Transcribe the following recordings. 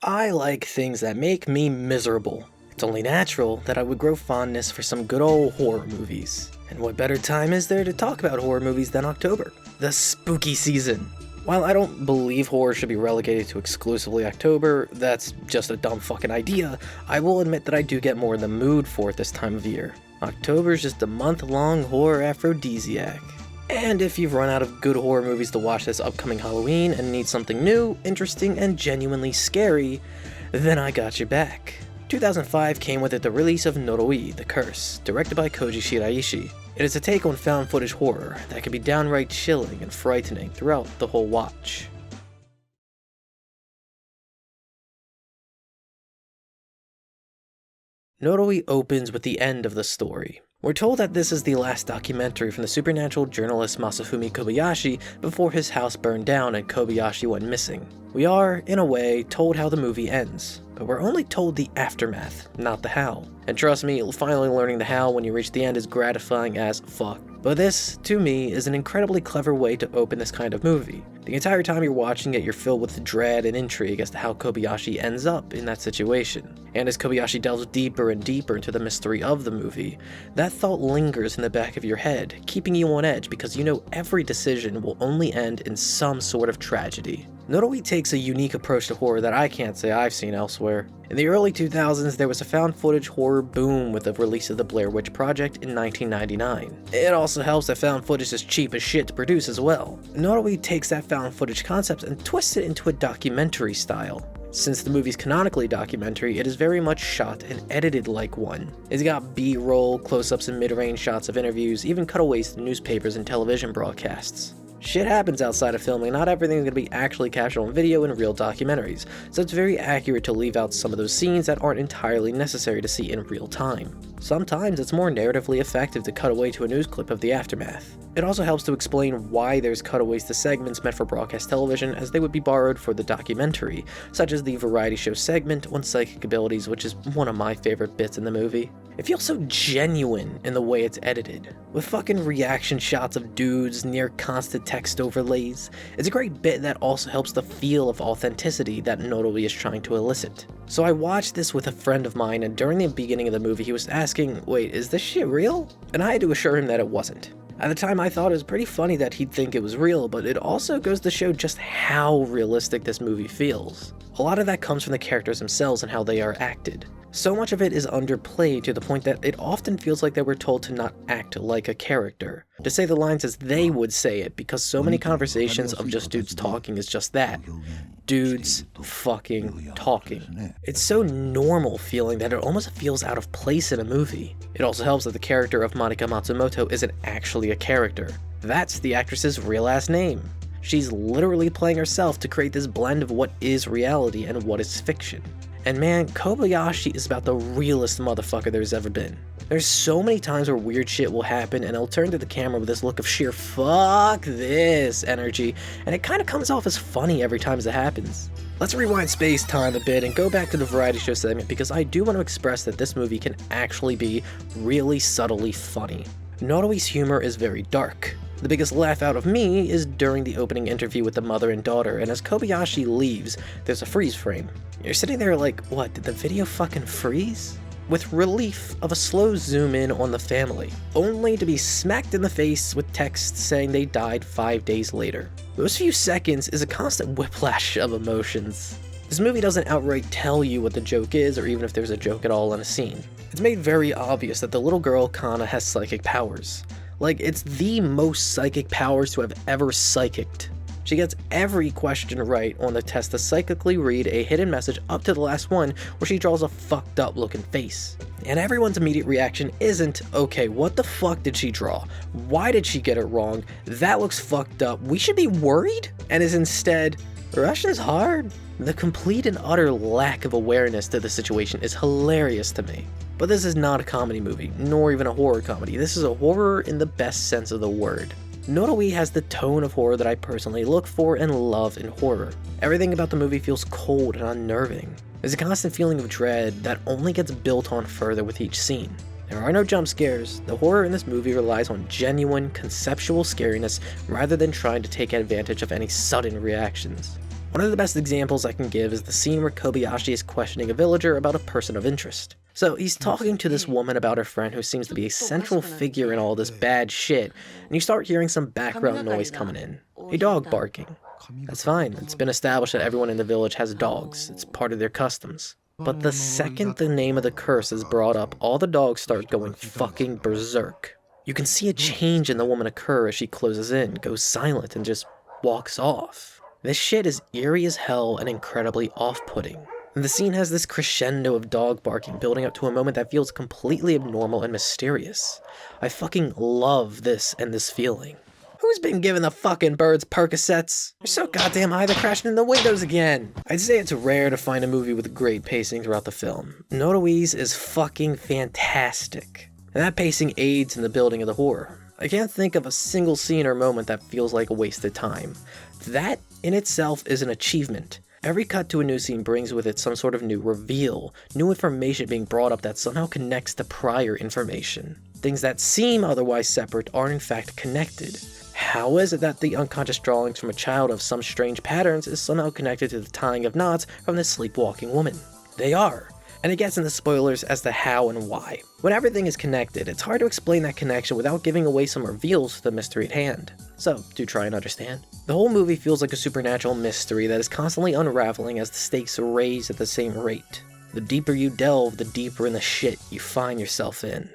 I like things that make me miserable. It's only natural that I would grow fondness for some good old horror movies. And what better time is there to talk about horror movies than October? The spooky season. While I don't believe horror should be relegated to exclusively October, that's just a dumb fucking idea, I will admit that I do get more in the mood for it this time of year. October's just a month-long horror aphrodisiac. And if you've run out of good horror movies to watch this upcoming Halloween and need something new, interesting, and genuinely scary, then I got your back. 2005 came with it the release of Noroi, The Curse, directed by Koji Shiraishi. It is a take on found footage horror that can be downright chilling and frightening throughout the whole watch. Noroi opens with the end of the story. We're told that this is the last documentary from the supernatural journalist Masafumi Kobayashi before his house burned down and Kobayashi went missing. We are, in a way, told how the movie ends, but we're only told the aftermath, not the how. And trust me, finally learning the how when you reach the end is gratifying as fuck. But this, to me, is an incredibly clever way to open this kind of movie. The entire time you're watching it, you're filled with dread and intrigue as to how Kobayashi ends up in that situation. And as Kobayashi delves deeper and deeper into the mystery of the movie, that thought lingers in the back of your head, keeping you on edge because you know every decision will only end in some sort of tragedy. Noroi takes a unique approach to horror that I can't say I've seen elsewhere. In the early 2000s, there was a found footage horror boom with the release of the Blair Witch Project in 1999. It also helps that found footage is cheap as shit to produce as well. Noroi takes that found footage concept and twists it into a documentary style. Since the movie's canonically documentary, it is very much shot and edited like one. It's got B-roll, close-ups and mid-range shots of interviews, even cutaways to newspapers and television broadcasts. Shit happens outside of filming, not everything is going to be actually captured on video in real documentaries, so it's very accurate to leave out some of those scenes that aren't entirely necessary to see in real time. Sometimes it's more narratively effective to cut away to a news clip of the aftermath. It also helps to explain why there's cutaways to segments meant for broadcast television as they would be borrowed for the documentary, such as the variety show segment on psychic abilities, which is one of my favorite bits in the movie. It feels so genuine in the way it's edited, with fucking reaction shots of dudes near constant text overlays. It's a great bit that also helps the feel of authenticity that Noroi is trying to elicit. So I watched this with a friend of mine, and during the beginning of the movie he was asking, wait, is this shit real? And I had to assure him that it wasn't. At the time I thought it was pretty funny that he'd think it was real, but it also goes to show just how realistic this movie feels. A lot of that comes from the characters themselves and how they are acted. So much of it is underplayed to the point that it often feels like they were told to not act like a character, to say the lines as they would say it, because so many conversations of just dudes talking is just that. Dudes fucking talking. It's so normal feeling that it almost feels out of place in a movie. It also helps that the character of Monica Matsumoto isn't actually a character. That's the actress's real last name. She's literally playing herself to create this blend of what is reality and what is fiction. And man, Kobayashi is about the realest motherfucker there's ever been. There's so many times where weird shit will happen and he'll turn to the camera with this look of sheer fuck this energy, and it kind of comes off as funny every time it happens. Let's rewind space-time a bit and go back to the variety show segment because I do want to express that this movie can actually be really subtly funny. Noroi's humor is very dark. The biggest laugh out of me is during the opening interview with the mother and daughter, and as Kobayashi leaves, there's a freeze frame. You're sitting there like, what, did the video fucking freeze? With relief of a slow zoom in on the family, only to be smacked in the face with text saying they died 5 days later. Those few seconds is a constant whiplash of emotions. This movie doesn't outright tell you what the joke is or even if there's a joke at all in a scene. It's made very obvious that the little girl Kana has psychic powers. Like, it's the most psychic powers to have ever psychicked. She gets every question right on the test to psychically read a hidden message up to the last one where she draws a fucked up looking face. And everyone's immediate reaction isn't, okay, what the fuck did she draw? Why did she get it wrong? That looks fucked up. We should be worried? And is instead, Russia's hard. The complete and utter lack of awareness to the situation is hilarious to me. But this is not a comedy movie, nor even a horror comedy. This is a horror in the best sense of the word. Noroi has the tone of horror that I personally look for and love in horror. Everything about the movie feels cold and unnerving. There's a constant feeling of dread that only gets built on further with each scene. There are no jump scares. The horror in this movie relies on genuine, conceptual scariness rather than trying to take advantage of any sudden reactions. One of the best examples I can give is the scene where Kobayashi is questioning a villager about a person of interest. So he's talking to this woman about her friend who seems to be a central figure in all this bad shit, and you start hearing some background noise coming in. A dog barking. That's fine, it's been established that everyone in the village has dogs, it's part of their customs. But the second the name of the curse is brought up, all the dogs start going fucking berserk. You can see a change in the woman occur as she closes in, goes silent, and just walks off. This shit is eerie as hell and incredibly off-putting. The scene has this crescendo of dog barking building up to a moment that feels completely abnormal and mysterious. I fucking love this and this feeling. Who's been giving the fucking birds Percocets? They're so goddamn high they're crashing in the windows again. I'd say it's rare to find a movie with great pacing throughout the film. Noroi's is fucking fantastic. And that pacing aids in the building of the horror. I can't think of a single scene or moment that feels like a wasted time. That in itself is an achievement. Every cut to a new scene brings with it some sort of new reveal, new information being brought up that somehow connects to prior information. Things that seem otherwise separate are in fact connected. How is it that the unconscious drawings from a child of some strange patterns is somehow connected to the tying of knots from this sleepwalking woman? They are. And it gets into spoilers as to how and why. When everything is connected, it's hard to explain that connection without giving away some reveals to the mystery at hand. So, do try and understand. The whole movie feels like a supernatural mystery that is constantly unraveling as the stakes raise at the same rate. The deeper you delve, the deeper in the shit you find yourself in.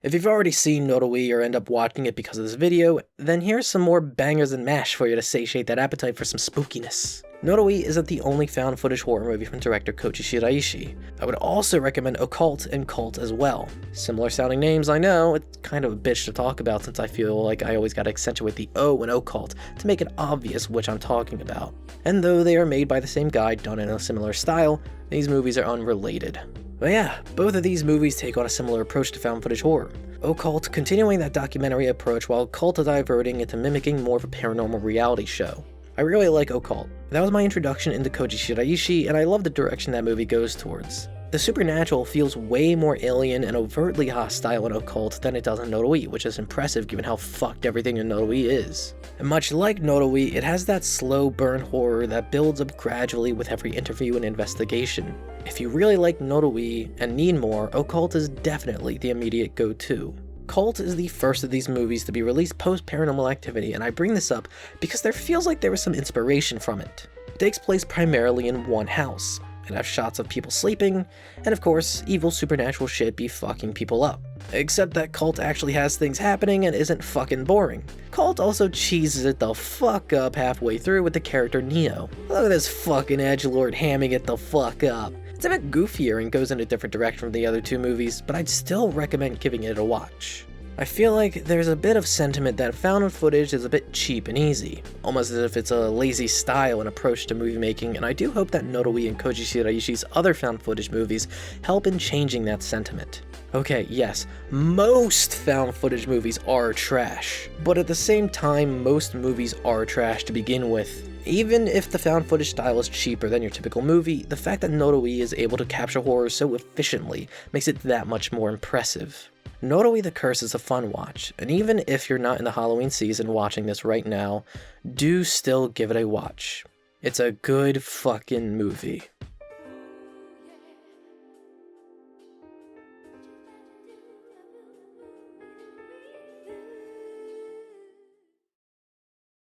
If you've already seen Noroi or end up watching it because of this video, then here's some more bangers and mash for you to satiate that appetite for some spookiness. Noroi isn't the only found footage horror movie from director Koji Shiraishi. I would also recommend Occult and Cult as well. Similar sounding names, I know, it's kind of a bitch to talk about since I feel like I always gotta accentuate the O in Occult to make it obvious which I'm talking about. And though they are made by the same guy done in a similar style, these movies are unrelated. But yeah, both of these movies take on a similar approach to found footage horror. Occult continuing that documentary approach while Cult diverting into mimicking more of a paranormal reality show. I really like Occult. That was my introduction into Koji Shiraishi, and I love the direction that movie goes towards. The supernatural feels way more alien and overtly hostile in Occult than it does in Noroi, which is impressive given how fucked everything in Noroi is. And much like Noroi, it has that slow burn horror that builds up gradually with every interview and investigation. If you really like Noroi and need more, Occult is definitely the immediate go-to. Cult is the first of these movies to be released post-Paranormal Activity, and I bring this up because there feels like there was some inspiration from it. It takes place primarily in one house. It has shots of people sleeping, and of course, evil supernatural shit be fucking people up. Except that Cult actually has things happening and isn't fucking boring. Cult also cheeses it the fuck up halfway through with the character Neo. Look at this fucking edgelord hamming it the fuck up. It's a bit goofier and goes in a different direction from the other two movies, but I'd still recommend giving it a watch. I feel like there's a bit of sentiment that found footage is a bit cheap and easy, almost as if it's a lazy style and approach to movie making, and I do hope that Noroi and Koji Shiraishi's other found footage movies help in changing that sentiment. Okay, yes, most found footage movies are trash, but at the same time, most movies are trash to begin with. Even if the found footage style is cheaper than your typical movie, the fact that Noroi is able to capture horror so efficiently makes it that much more impressive. Noroi the Curse is a fun watch, and even if you're not in the Halloween season watching this right now, do still give it a watch. It's a good fucking movie.